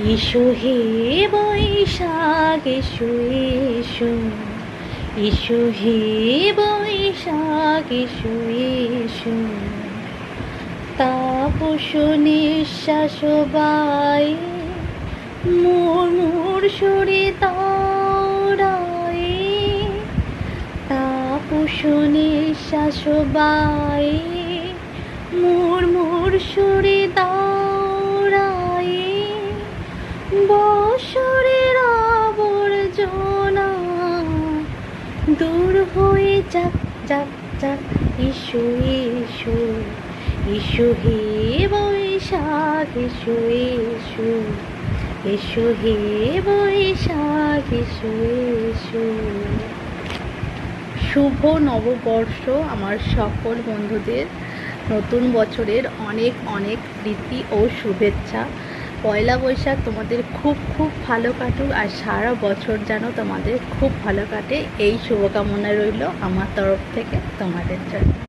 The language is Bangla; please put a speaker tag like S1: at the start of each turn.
S1: এসো হে বৈশাখ এসো এসো, এসো হে বৈশাখ এসো এসো। তাপস নিঃশ্বাস বায়ে মোর সুরে তারায়ে। তাপস নিঃশ্বাস বায়ে মোর সুরে তারায়ে। বছরের আবর্জনা দূর হয়ে যাক যাক যাক। এসো এসো, এসো হে বৈশাখ এসো এসো, এসো হে বৈশাখ এসো এসো। শুভ নববর্ষ আমার সকল বন্ধুদের, নতুন বছরের অনেক অনেক প্রীতি ও শুভেচ্ছা। পয়লা বৈশাখ তোমাদের খুব খুব ভালো কাটুক, আর সারা বছর যেন তোমাদের খুব ভালো কাটে, এই শুভকামনা রইল আমার তরফ থেকে তোমাদের জন্য।